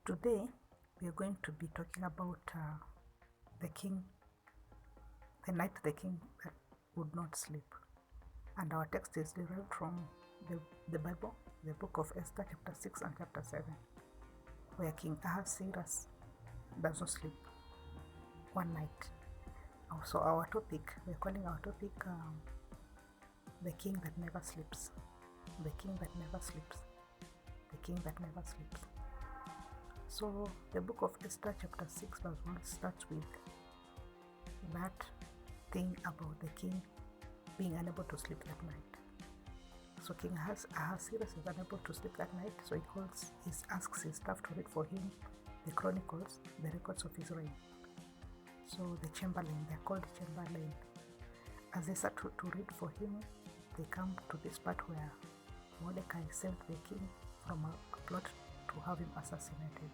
Today we are going to be talking about the night the king that would not sleep. And our text is derived from the Bible, the book of Esther, chapter 6 and chapter 7, where King Ahasuerus does not sleep one night. So our topic, we're calling our topic the king that never sleeps. The king that never sleeps. The king that never sleeps. So the book of Esther chapter 6 verse 1 starts with that thing about the king being unable to sleep that night. So King Ahasuerus is unable to sleep that night, so he asks his staff to read for him the chronicles, the records of his reign. So the chamberlain, they're called chamberlain. As they start to read for him, they come to this part where Mordecai saved the king from a plot to have him assassinated.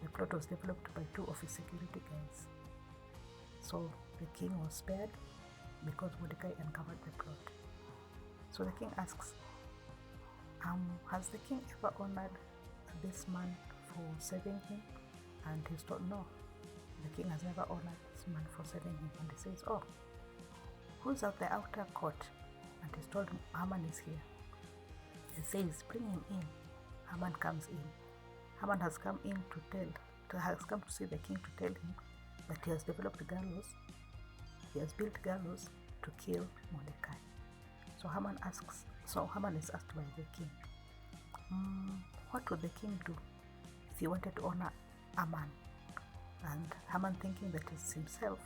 The plot was developed by two of his security guys. So the king was spared because Mordecai uncovered the plot. So the king asks, has the king ever honored this man for saving him? And he's told no, the king has never honored this man for saving him. And he says, oh, who's at the outer court? And he's told him, Haman is here. He says, bring him in. Haman comes in. Haman has come in has come to see the king to tell him that he has developed gallows. He has built gallows to kill Mordecai. So Haman is asked by the king, what would the king do if he wanted to honor a man? And Haman, thinking that it's himself,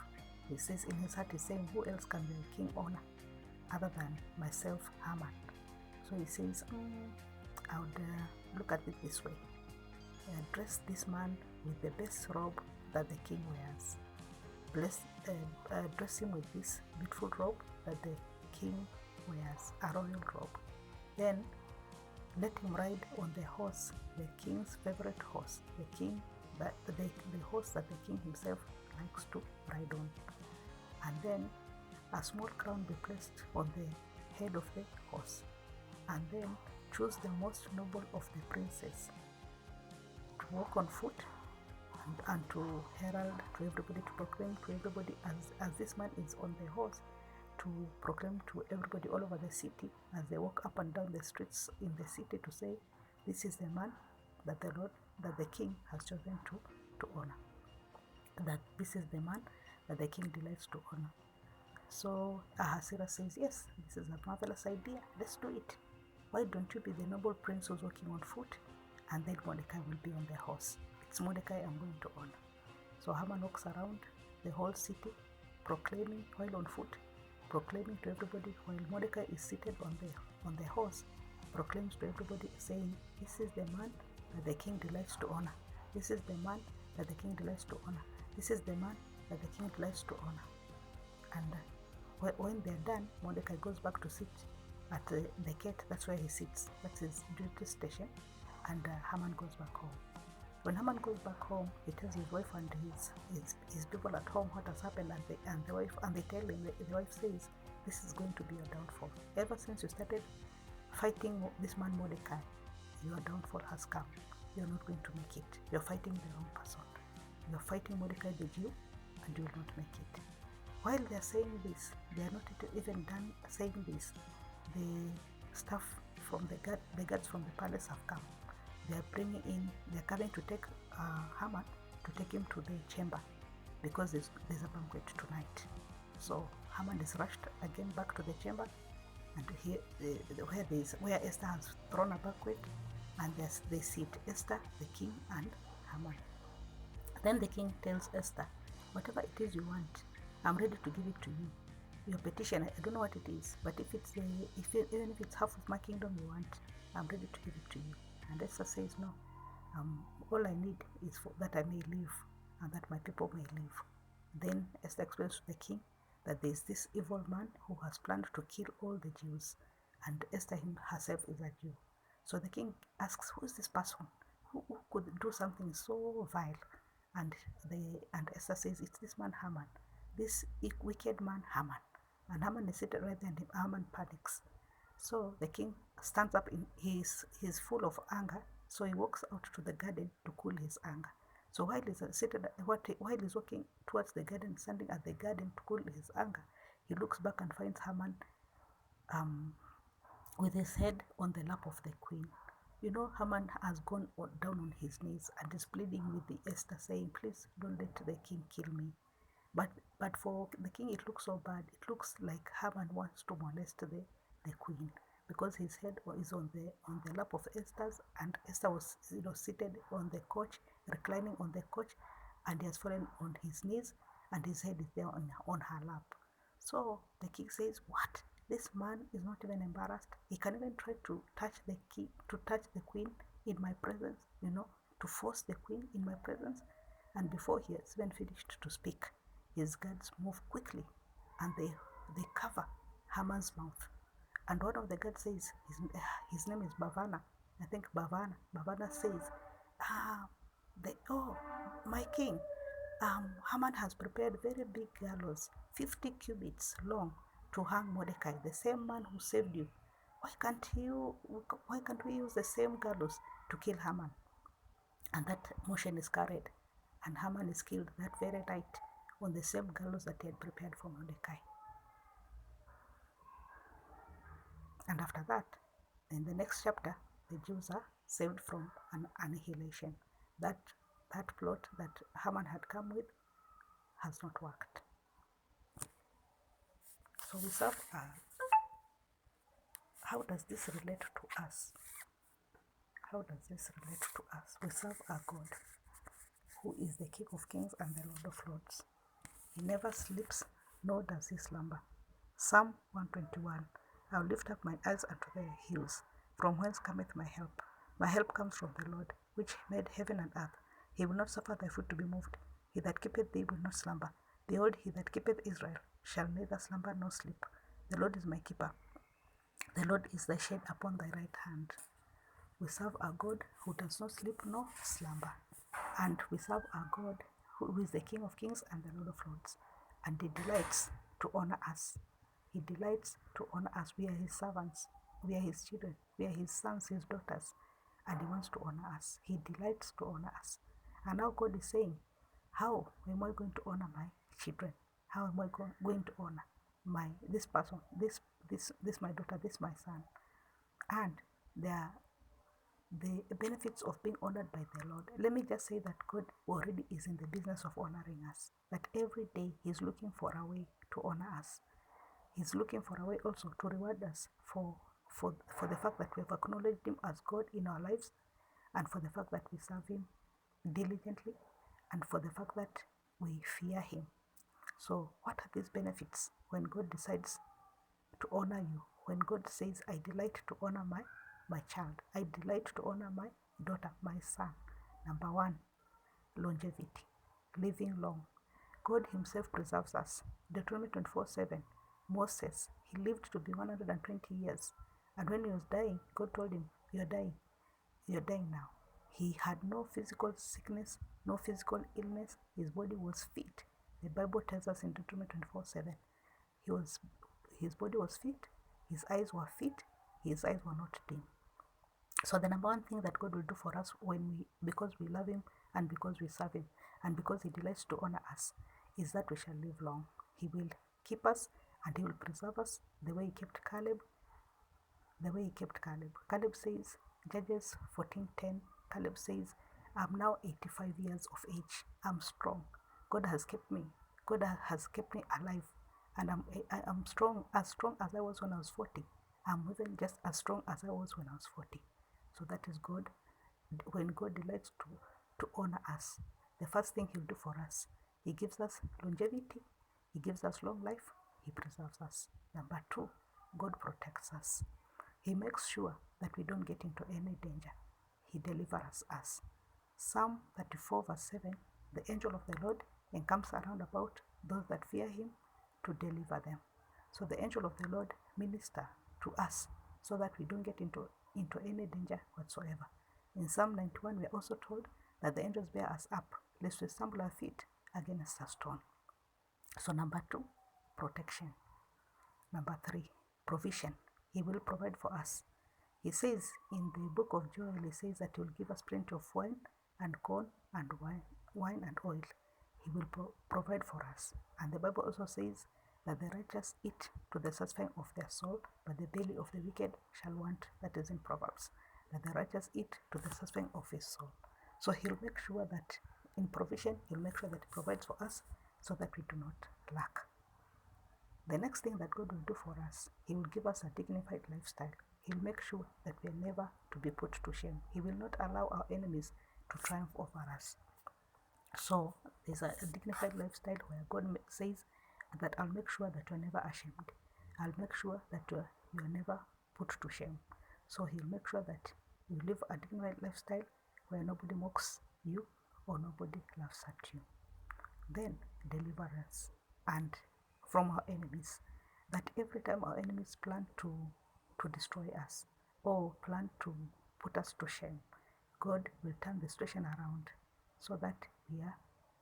he says in his heart, he's saying, who else can the king honor other than myself, Haman? So he says, I would look at it this way. Dress this man with the best robe that the king wears. Dress him with this beautiful robe that the king wears, a royal robe. Then let him ride on the horse, the king's favorite horse, the horse that the king himself likes to ride on. And then a small crown be placed on the head of the horse. And then choose the most noble of the princes to walk on foot and to herald to everybody, to proclaim to everybody as this man is on the horse, to proclaim to everybody all over the city as they walk up and down the streets in the city to say, this is the man that the king has chosen to honor. That this is the man that the king delights to honor. So Ahasuerus says, yes, this is a marvelous idea. Let's do it. Why don't you be the noble prince who's walking on foot, and then Mordecai will be on the horse. It's Mordecai I'm going to honor. So Haman walks around the whole city, proclaiming while on foot, proclaiming to everybody, while Mordecai is seated on the horse, proclaims to everybody, saying, this is the man that the king delights to honor. This is the man that the king delights to honor. This is the man that the king delights to honor. And when they're done, Mordecai goes back to sit at the gate. That's where he sits. That's his duty station. And Haman goes back home. When Haman goes back home, he tells his wife and his people at home what has happened, and they tell him. The wife says, this is going to be your downfall. Ever since you started fighting this man Mordecai, your downfall has come. You're not going to make it. You're fighting the wrong person. You're fighting Mordecai the Jew, and you will not make it. While they're saying this, they are not even done saying this. The staff from the guards from the palace have come. They're coming to take Haman, to take him to the chamber, because there's a banquet tonight. So Haman is rushed again back to the chamber, and where Esther has thrown a banquet, and they sit Esther, the king, and Haman. Then the king tells Esther, whatever it is you want, I'm ready to give it to you. Your petition, I don't know what it is, but even if it's half of my kingdom you want, I'm ready to give it to you. And Esther says, no, all I need is that I may live, and that my people may live. Then Esther explains to the king that there is this evil man who has planned to kill all the Jews, and Esther herself is a Jew. So the king asks, who is this person? Who could do something so vile? And Esther says, it's this man Haman, this wicked man Haman. And Haman is seated right there, and Haman panics. So the king stands up, he's full of anger, So he walks out to the garden to cool his anger. So while he's walking towards the garden, standing at the garden to cool his anger, he looks back and finds Haman with his head on the lap of the queen. You know, Haman has gone down on his knees and is pleading with the Esther, saying, "Please don't let the king kill me." But for the king, it looks so bad. It looks like Haman wants to molest the queen, because his head is on the lap of Esther's, and Esther was seated on the couch, reclining on the couch, and he has fallen on his knees, and his head is there on her lap. So the king says, "What? This man is not even embarrassed. He can even try to touch the queen in my presence, to force the queen in my presence." And before he has even finished to speak, his guards move quickly and they cover Haman's mouth. And one of the guards says, his name is Bavana. I think Bavana. Bavana says, "Oh, my king, Haman has prepared very big gallows, 50 cubits long, to hang Mordecai, the same man who saved you. Why can't we use the same gallows to kill Haman?" And that motion is carried, and Haman is killed that very night on the same gallows that he had prepared for Mordecai. And after that, in the next chapter, the Jews are saved from an annihilation. That plot that Haman had come with has not worked. So we serve how does this relate to us? How does this relate to us? We serve our God, who is the King of Kings and the Lord of Lords. He never sleeps, nor does he slumber. Psalm 121. I will lift up my eyes unto the hills, from whence cometh my help. My help comes from the Lord, which made heaven and earth. He will not suffer thy foot to be moved. He that keepeth thee will not slumber. Behold, he that keepeth Israel shall neither slumber nor sleep. The Lord is my keeper. The Lord is thy shade upon thy right hand. We serve a God who does not sleep nor slumber. And we serve a God who is the King of Kings and the Lord of Lords. And he delights to honor us. He delights to honor us. We are his servants. We are his children. We are his sons, his daughters. And he wants to honor us. He delights to honor us. And now God is saying, how am I going to honor my children? How am I going to honor this person, this my daughter, this my son? And the benefits of being honored by the Lord. Let me just say that God already is in the business of honoring us. That every day he's looking for a way to honor us. He's looking for a way also to reward us for the fact that we have acknowledged him as God in our lives, and for the fact that we serve him diligently, and for the fact that we fear him. So what are these benefits when God decides to honor you? When God says, I delight to honor my child, I delight to honor my daughter, my son. Number one, longevity, living long. God himself preserves us. Deuteronomy 24:7, Moses, he lived to be 120 years. And when he was dying, God told him, you're dying now. He had no physical sickness, no physical illness. His body was fit. The Bible tells us in Deuteronomy 24:7, his body was fit, his eyes were fit, his eyes were not dim. So the number one thing that God will do for us because we love him and because we serve him and because he delights to honor us, is that we shall live long. He will keep us and he will preserve us the way he kept Caleb. Caleb says, Judges 14:10, Caleb says, I'm now 85 years of age. I'm strong. God has kept me. God has kept me alive. And I'm strong as I was when I was 40. I'm even just as strong as I was when I was 40. So that is God. When God delights to honor us, the first thing he'll do for us, he gives us longevity, he gives us long life, he preserves us. Number two, God protects us. He makes sure that we don't get into any danger. He delivers us. Psalm 34:7, the angel of the Lord encamps around about those that fear him to deliver them. So the angel of the Lord ministers to us so that we don't get into any danger whatsoever. In Psalm 91, we are also told that the angels bear us up, lest we stumble our feet against a stone. So number two, protection. Number three, provision. He will provide for us. He says in the book of Joel, he says that he will give us plenty of wine and corn and wine and oil. He will provide for us. And the Bible also says that the righteous eat to the satisfying of their soul, but the belly of the wicked shall want. That is in Proverbs. That the righteous eat to the satisfying of his soul. So he'll make sure that in provision, he'll make sure that he provides for us so that we do not lack. The next thing that God will do for us, he will give us a dignified lifestyle. He'll make sure that we are never to be put to shame. He will not allow our enemies to triumph over us. So there's a dignified lifestyle where God says that I'll make sure that you're never ashamed. I'll make sure that you're never put to shame. So he'll make sure that you live a dignified lifestyle where nobody mocks you or nobody laughs at you. Then deliverance and from our enemies. That every time our enemies plan to destroy us or plan to put us to shame, God will turn the situation around so that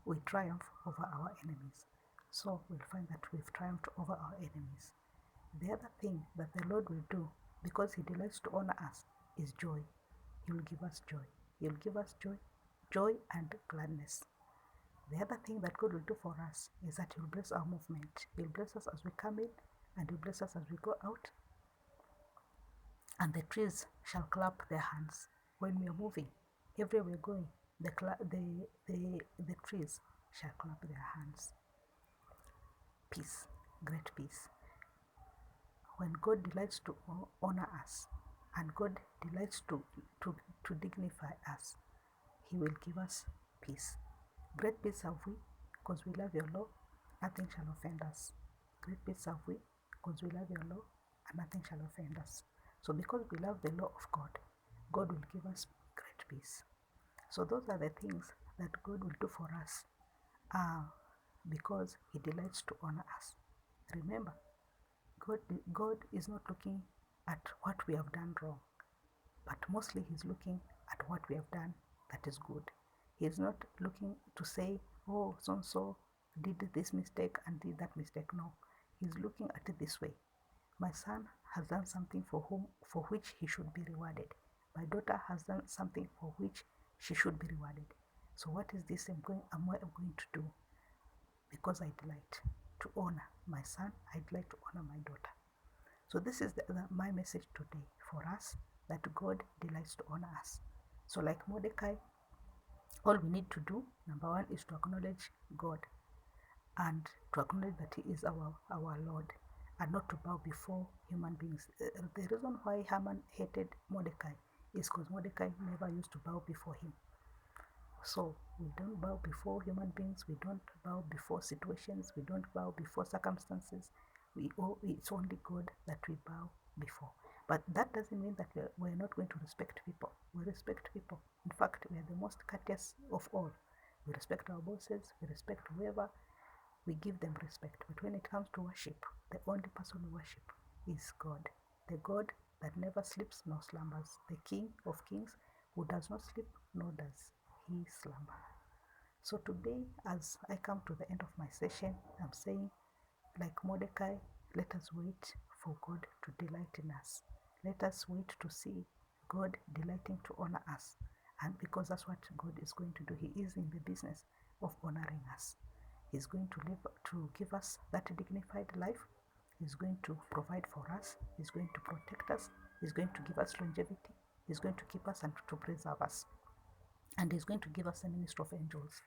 we triumph over our enemies. So we'll find that we've triumphed over our enemies. The other thing that the Lord will do, because he delights to honor us, is joy. He will give us joy. He will give us joy and gladness. The other thing that God will do for us is that he will bless our movement. He will bless us as we come in, and he will bless us as we go out. And the trees shall clap their hands when we are moving. Everywhere we're going, the trees shall clap their hands. Peace, great peace. When God delights to honor us, and God delights to dignify us, he will give us peace. Great peace have we, because we love your law, nothing shall offend us. Great peace have we, because we love your law, and nothing shall offend us. So because we love the law of God, God will give us great peace. So those are the things that God will do for us because he delights to honor us. Remember, God is not looking at what we have done wrong, but mostly he's looking at what we have done that is good. He is not looking to say, oh, so-and-so did this mistake and did that mistake. No, he's looking at it this way. My son has done something for which he should be rewarded. My daughter has done something for which she should be rewarded. So what is this I'm going to do? Because I delight to honor my son, I delight to honor my daughter. So this is my message today for us, that God delights to honor us. So like Mordecai, all we need to do, number one, is to acknowledge God and to acknowledge that he is our Lord, and not to bow before human beings. The reason why Haman hated Mordecai is because Mordecai never used to bow before him. So we don't bow before human beings, we don't bow before situations, we don't bow before circumstances. It's only God that we bow before. But that doesn't mean that we're not going to respect people. We respect people. In fact, we are the most courteous of all. We respect our bosses, we respect whoever, we give them respect. But when it comes to worship, the only person we worship is God. The God that never sleeps nor slumbers. The King of Kings, who does not sleep nor does he slumber. So today, as I come to the end of my session, I'm saying, like Mordecai, let us wait for God to delight in us. Let us wait to see God delighting to honor us. And because that's what God is going to do. He is in the business of honoring us. He's going to give us that dignified life. He's going to provide for us. He's going to protect us. He's going to give us longevity. He's going to keep us and to preserve us. And he's going to give us a ministry of angels.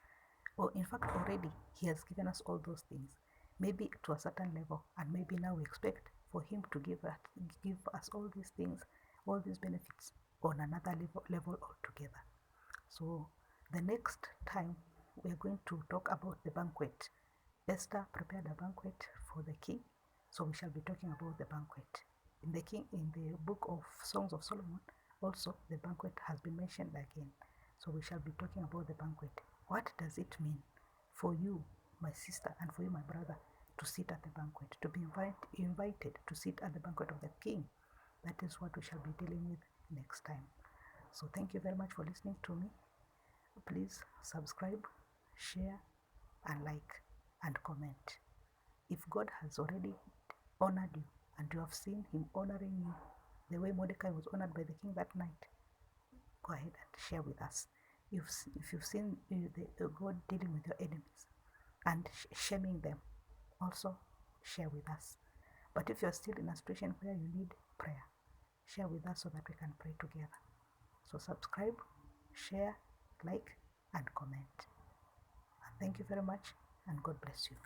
Or in fact, already he has given us all those things. Maybe to a certain level, and maybe now we expect for him to give us all these things, all these benefits on another level altogether. So the next time we are going to talk about the banquet. Esther prepared a banquet for the king, so we shall be talking about the banquet. In the book of Songs of Solomon, also the banquet has been mentioned again. So we shall be talking about the banquet. What does it mean for you, my sister, and for you, my brother, to sit at the banquet, to be invited to sit at the banquet of the king? That is what we shall be dealing with next time. So thank you very much for listening to me. Please subscribe, share, and like, and comment. If God has already honored you and you have seen him honoring you, the way Mordecai was honored by the king that night, go ahead and share with us. If you've seen God dealing with your enemies and shaming them, also share with us. But if you're still in a situation where you need prayer, share with us so that we can pray together. So subscribe, share, like, and comment. And thank you very much, and God bless you.